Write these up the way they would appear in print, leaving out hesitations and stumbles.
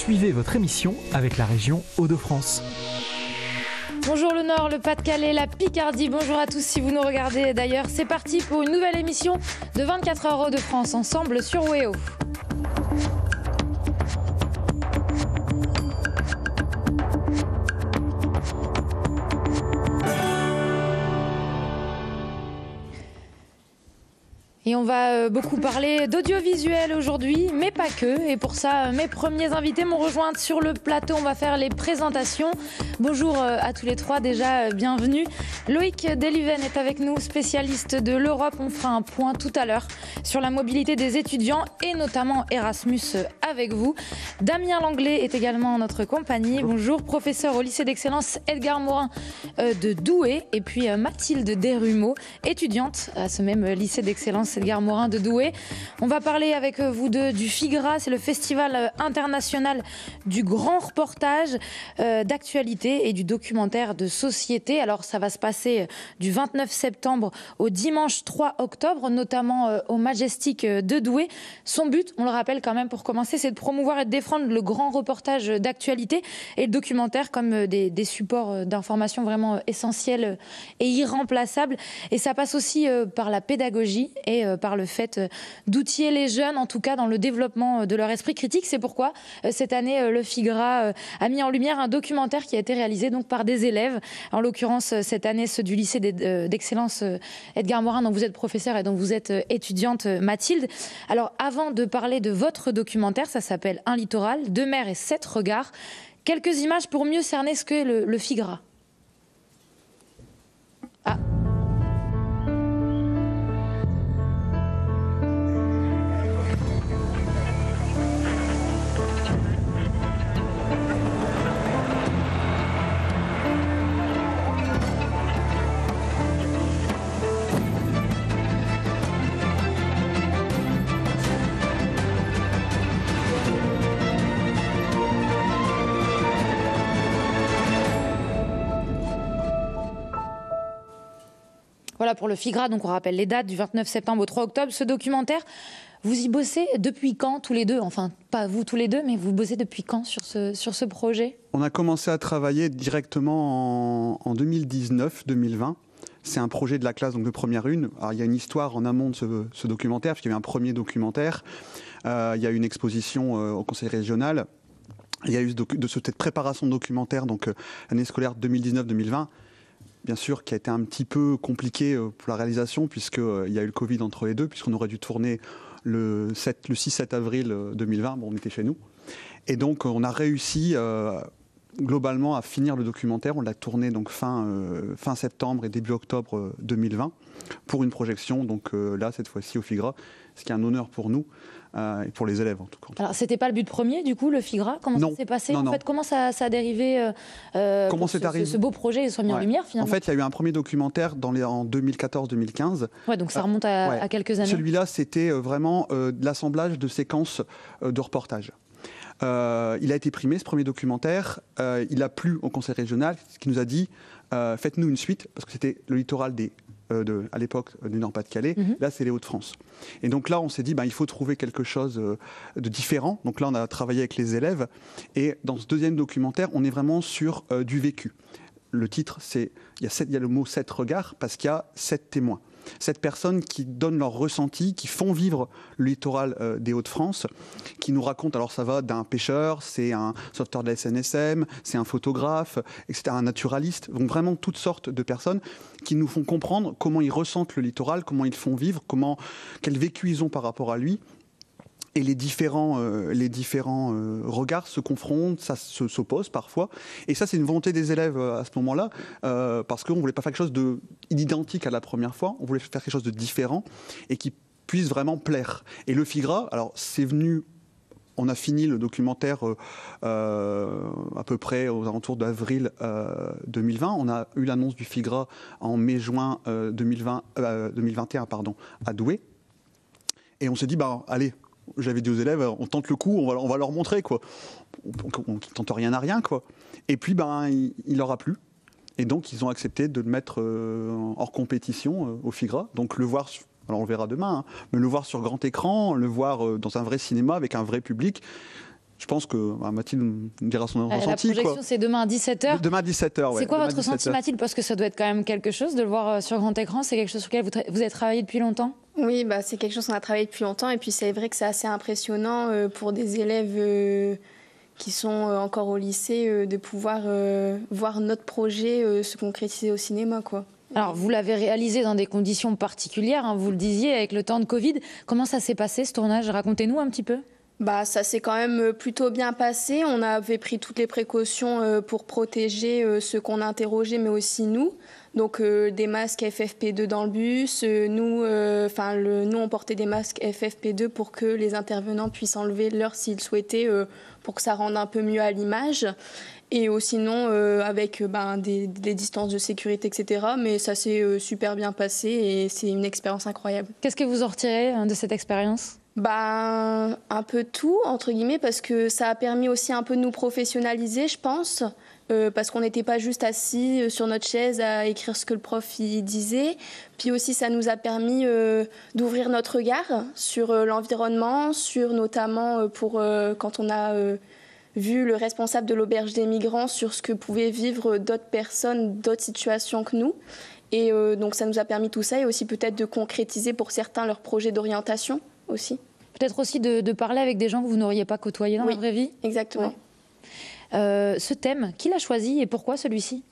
Suivez votre émission avec la région Hauts-de-France. Bonjour le Nord, le Pas-de-Calais, la Picardie, bonjour à tous si vous nous regardez d'ailleurs. C'est parti pour une nouvelle émission de 24 heures Hauts-de-France, ensemble sur WEO. Et on va beaucoup parler d'audiovisuel aujourd'hui, mais pas que. Et pour ça, mes premiers invités m'ont rejointe sur le plateau. On va faire les présentations. Bonjour à tous les trois, déjà bienvenue. Loïc Deliven est avec nous, spécialiste de l'Europe. On fera un point tout à l'heure sur la mobilité des étudiants et notamment Erasmus avec vous. Damien Langlais est également en notre compagnie. Bonjour, professeur au lycée d'excellence Edgar Morin de Douai. Et puis Mathilde Desrumeaux, étudiante à ce même lycée d'excellence Edgar Morin de Douai. On va parler avec vous deux du FIGRA, c'est le Festival international du grand reportage d'actualité et du documentaire de société. Alors ça va se passer du 29 septembre au dimanche 3 octobre, notamment au Majestic de Douai. Son but, on le rappelle quand même pour commencer, c'est de promouvoir et de défendre le grand reportage d'actualité et le documentaire comme des supports d'information vraiment essentiels et irremplaçables. Et ça passe aussi par la pédagogie et par le fait d'outiller les jeunes, en tout cas dans le développement de leur esprit critique. C'est pourquoi cette année, le FIGRA a mis en lumière un documentaire qui a été réalisé donc par des élèves, en l'occurrence cette année ceux du lycée d'excellence Edgar Morin, dont vous êtes professeur et dont vous êtes étudiante, Mathilde. Alors avant de parler de votre documentaire, ça s'appelle Un littoral, 2 mers et 7 regards. Quelques images pour mieux cerner ce qu'est le FIGRA. Voilà pour le FIGRA, donc on rappelle les dates du 29 septembre au 3 octobre. Ce documentaire, vous y bossez depuis quand tous les deux? Enfin, pas vous tous les deux, mais vous bossez depuis quand sur ce projet? On a commencé à travailler directement en 2019-2020. C'est un projet de la classe donc de première une. Alors, il y a une histoire en amont de ce documentaire, puisqu'il y a eu un premier documentaire. Il y a eu une exposition au conseil régional. Il y a eu cette préparation de documentaire, donc l'année scolaire 2019-2020. Bien sûr, qui a été un petit peu compliqué pour la réalisation, puisqu'il y a eu le Covid entre les deux, puisqu'on aurait dû tourner le 6-7 avril 2020. Bon, on était chez nous. Et donc, on a réussi globalement à finir le documentaire. On l'a tourné donc fin septembre et début octobre 2020 pour une projection, donc là, cette fois-ci au FIGRA, ce qui est un honneur pour nous. Et pour les élèves en tout cas. Alors c'était pas le but premier du coup, le FIGRA? Comment ça s'est passé en fait? Comment ça a dérivé comment c'est arrivé ce beau projet soit mis en lumière finalement? En fait, il y a eu un premier documentaire en 2014-2015. Ouais, donc ça remonte à quelques années. Celui-là, c'était vraiment l'assemblage de séquences de reportages. Il a été primé, ce premier documentaire. Il a plu au conseil régional, qui nous a dit faites-nous une suite, parce que c'était le littoral à l'époque du Nord-Pas-de-Calais. Là, c'est les Hauts-de-France. Et donc là, on s'est dit, il faut trouver quelque chose de différent. Donc là, on a travaillé avec les élèves. Et dans ce deuxième documentaire, on est vraiment sur du vécu. Le titre, il y a le mot 7 regards, parce qu'il y a 7 témoins. 7 personnes qui donnent leur ressenti, qui font vivre le littoral des Hauts-de-France, qui nous racontent, alors ça va d'un pêcheur, c'est un sauveteur de la SNSM, c'est un photographe, etc., un naturaliste, donc vraiment toutes sortes de personnes qui nous font comprendre comment ils ressentent le littoral, comment ils le font vivre, quel vécu ils ont par rapport à lui. Et les différents regards se confrontent, ça s'oppose parfois. Et ça, c'est une volonté des élèves à ce moment-là, parce qu'on ne voulait pas faire quelque chose d'identique à la première fois, on voulait faire quelque chose de différent et qui puisse vraiment plaire. Et le FIGRA, alors c'est venu... On a fini le documentaire à peu près aux alentours d'avril 2020. On a eu l'annonce du FIGRA en mai-juin 2021 à Douai. Et on s'est dit, allez... J'avais dit aux élèves, on tente le coup, on va leur montrer, quoi. On tente rien à rien, quoi. Et puis, il leur a plu. Et donc, ils ont accepté de le mettre hors compétition au FIGRA. Donc, le voir, alors on le verra demain, mais le voir sur grand écran, le voir dans un vrai cinéma avec un vrai public. Je pense que Mathilde nous dira son ressenti. La projection, c'est demain à 17h. Demain à 17h, C'est quoi votre ressenti, Mathilde? Parce que ça doit être quand même quelque chose de le voir sur grand écran. C'est quelque chose sur lequel vous avez travaillé depuis longtemps? Oui, c'est quelque chose qu'on a travaillé depuis longtemps. Et puis c'est vrai que c'est assez impressionnant pour des élèves qui sont encore au lycée de pouvoir voir notre projet se concrétiser au cinéma, quoi. Alors, vous l'avez réalisé dans des conditions particulières, hein, vous le disiez, avec le temps de Covid. Comment ça s'est passé, ce tournage? Racontez-nous un petit peu. Ça s'est quand même plutôt bien passé. On avait pris toutes les précautions pour protéger ceux qu'on a interrogés, mais aussi nous. Donc des masques FFP2 dans le bus. Nous, on portait des masques FFP2 pour que les intervenants puissent enlever leur s'ils souhaitaient, pour que ça rende un peu mieux à l'image. Et sinon, avec des distances de sécurité, etc. Mais ça s'est super bien passé et c'est une expérience incroyable. Qu'est-ce que vous en retirez de cette expérience? Un peu tout, entre guillemets, parce que ça a permis aussi un peu de nous professionnaliser, je pense, parce qu'on n'était pas juste assis sur notre chaise à écrire ce que le prof y disait. Puis aussi, ça nous a permis d'ouvrir notre regard sur l'environnement, sur notamment pour quand on a vu le responsable de l'auberge des migrants, sur ce que pouvaient vivre d'autres personnes, d'autres situations que nous. Et donc ça nous a permis tout ça et aussi peut-être de concrétiser pour certains leurs projets d'orientation aussi. Peut-être aussi de parler avec des gens que vous n'auriez pas côtoyés dans la vraie vie. Exactement. Ouais. Ce thème, qui l'a choisi et pourquoi celui-ci?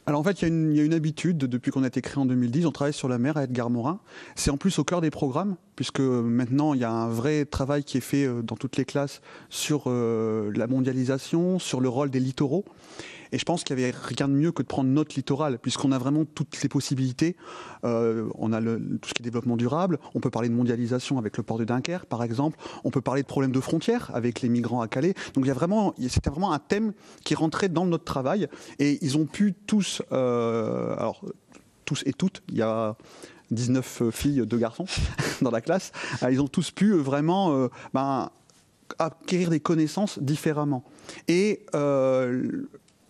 Alors en fait, il y a une habitude, depuis qu'on a été créé en 2010, on travaille sur la mer à Edgar Morin. C'est en plus au cœur des programmes, puisque maintenant il y a un vrai travail qui est fait dans toutes les classes sur la mondialisation, sur le rôle des littoraux. Et je pense qu'il n'y avait rien de mieux que de prendre notre littoral, puisqu'on a vraiment toutes les possibilités. On a tout ce qui est développement durable, on peut parler de mondialisation avec le port de Dunkerque, par exemple. On peut parler de problèmes de frontières avec les migrants à Calais. Donc c'était vraiment un thème qui rentrait dans notre travail. Et ils ont pu tous, tous et toutes, il y a 19 filles, 2 garçons dans la classe, ils ont tous pu vraiment acquérir des connaissances différemment. Et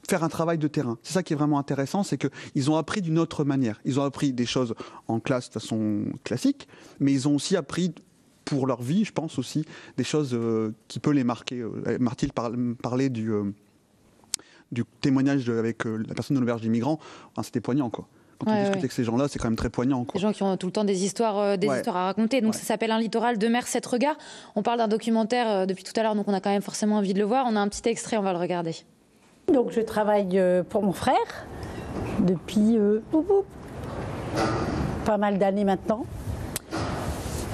faire un travail de terrain. C'est ça qui est vraiment intéressant, c'est qu'ils ont appris d'une autre manière. Ils ont appris des choses en classe de façon classique, mais ils ont aussi appris pour leur vie, je pense aussi, des choses qui peuvent les marquer. Mathilde parlait du témoignage avec la personne de l'auberge des migrants. C'était poignant, quoi. Quand on discute avec ces gens-là, c'est quand même très poignant, quoi. Des gens qui ont tout le temps des histoires à raconter. Donc ça s'appelle Un littoral, 2 mers, 7 regards. On parle d'un documentaire depuis tout à l'heure, donc on a quand même forcément envie de le voir. On a un petit extrait, on va le regarder. Donc je travaille pour mon frère depuis pas mal d'années maintenant.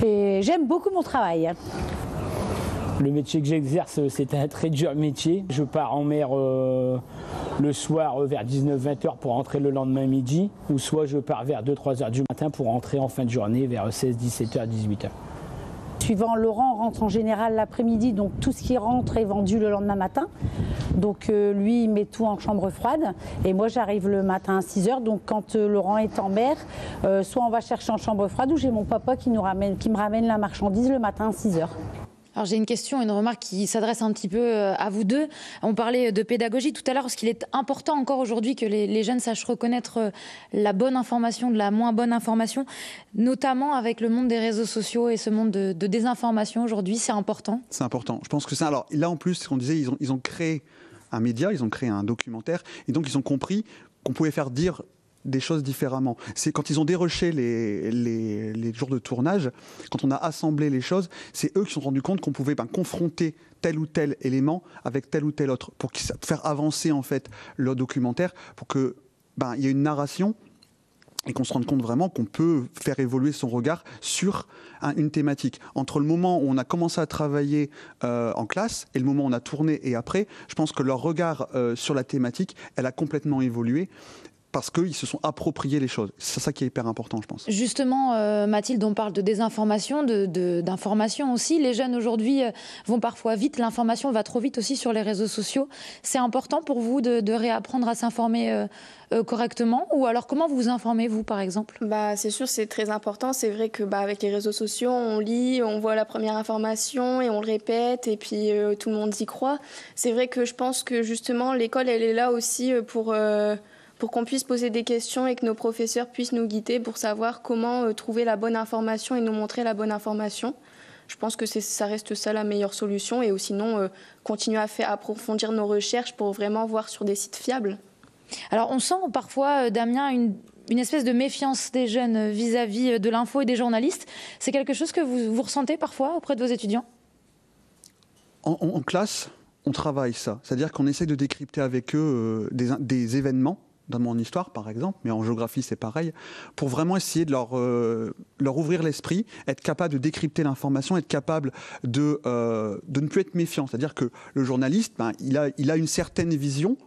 Et j'aime beaucoup mon travail. Le métier que j'exerce, c'est un très dur métier. Je pars en mer le soir vers 19-20 h pour rentrer le lendemain midi, ou soit je pars vers 2-3 h du matin pour rentrer en fin de journée vers 16-17 h, 18 h. Suivant Laurent rentre en général l'après-midi, donc tout ce qui rentre est vendu le lendemain matin. Donc lui, il met tout en chambre froide. Et moi, j'arrive le matin à 6 h. Donc quand Laurent est en mer, soit on va chercher en chambre froide, ou j'ai mon papa qui me ramène la marchandise le matin à 6 h. Alors j'ai une question, une remarque qui s'adresse un petit peu à vous deux. On parlait de pédagogie tout à l'heure, parce qu'il est important encore aujourd'hui que les jeunes sachent reconnaître la bonne information de la moins bonne information, notamment avec le monde des réseaux sociaux et ce monde de désinformation aujourd'hui. C'est important. C'est important. Je pense que ça. Alors là en plus, ce qu'on disait, ils ont créé un média, ils ont créé un documentaire, et donc ils ont compris qu'on pouvait faire dire des choses différemment. C'est quand ils ont déroché les jours de tournage, quand on a assemblé les choses, c'est eux qui se sont rendus compte qu'on pouvait confronter tel ou tel élément avec tel ou tel autre pour faire avancer en fait le documentaire, pour que il y ait une narration et qu'on se rende compte vraiment qu'on peut faire évoluer son regard sur une thématique. Entre le moment où on a commencé à travailler en classe et le moment où on a tourné et après, je pense que leur regard sur la thématique, elle a complètement évolué, parce qu'ils se sont appropriés les choses. C'est ça qui est hyper important, je pense. Justement, Mathilde, on parle de désinformation, d'information aussi. Les jeunes aujourd'hui vont parfois vite, l'information va trop vite aussi sur les réseaux sociaux. C'est important pour vous de réapprendre à s'informer correctement, ou alors comment vous vous informez, vous, par exemple? C'est sûr, c'est très important. C'est vrai que avec les réseaux sociaux, on lit, on voit la première information et on le répète, et puis tout le monde y croit. C'est vrai que je pense que justement, l'école, elle est là aussi pour qu'on puisse poser des questions et que nos professeurs puissent nous guider pour savoir comment trouver la bonne information et nous montrer la bonne information. je pense que ça reste ça la meilleure solution. Et sinon, continuer à approfondir nos recherches pour vraiment voir sur des sites fiables. Alors on sent parfois, Damien, une espèce de méfiance des jeunes vis-à-vis de l'info et des journalistes. C'est quelque chose que vous ressentez parfois auprès de vos étudiants ? En classe, on travaille ça. C'est-à-dire qu'on essaie de décrypter avec eux des événements, dans mon histoire par exemple, mais en géographie c'est pareil, pour vraiment essayer de leur ouvrir l'esprit, être capable de décrypter l'information, être capable de ne plus être méfiant. C'est-à-dire que le journaliste, il a une certaine vision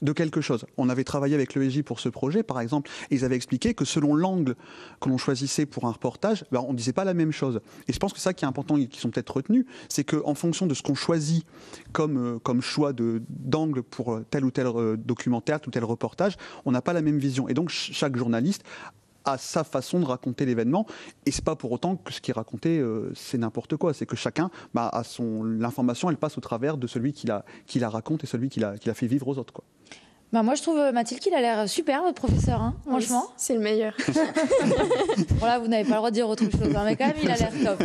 de quelque chose. On avait travaillé avec l'ESJ pour ce projet, par exemple, et ils avaient expliqué que selon l'angle que l'on choisissait pour un reportage, on ne disait pas la même chose. Et je pense que ça qui est important, et qui sont peut-être retenus, c'est qu'en fonction de ce qu'on choisit comme choix d'angle pour tel ou tel documentaire, tel ou tel reportage, on n'a pas la même vision. Et donc chaque journaliste a sa façon de raconter l'événement, et c'est pas pour autant que ce qui est raconté c'est n'importe quoi. C'est que chacun a l'information, elle passe au travers de celui qui la raconte et celui qui la fait vivre aux autres, quoi. Moi, je trouve, Mathilde, qu'il a l'air super, votre professeur, hein, franchement. Oui, c'est le meilleur. Bon, là, vous n'avez pas le droit de dire autre chose, hein, mais quand même, il a l'air top.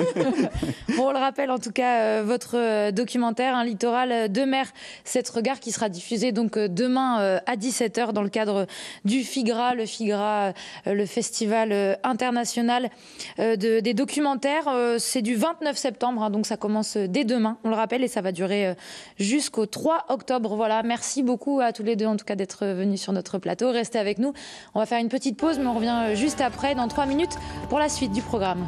Bon, on le rappelle, en tout cas, votre documentaire, Un littoral de mer, cette regard qui sera diffusé donc demain à 17h dans le cadre du FIGRA, le festival international des documentaires. C'est du 29 septembre, hein, donc ça commence dès demain, on le rappelle, et ça va durer jusqu'au 3 octobre. Voilà, merci beaucoup à tous les deux, en tout cas, d'être venus sur notre plateau. Restez avec nous. On va faire une petite pause, mais on revient juste après, dans 3 minutes, pour la suite du programme.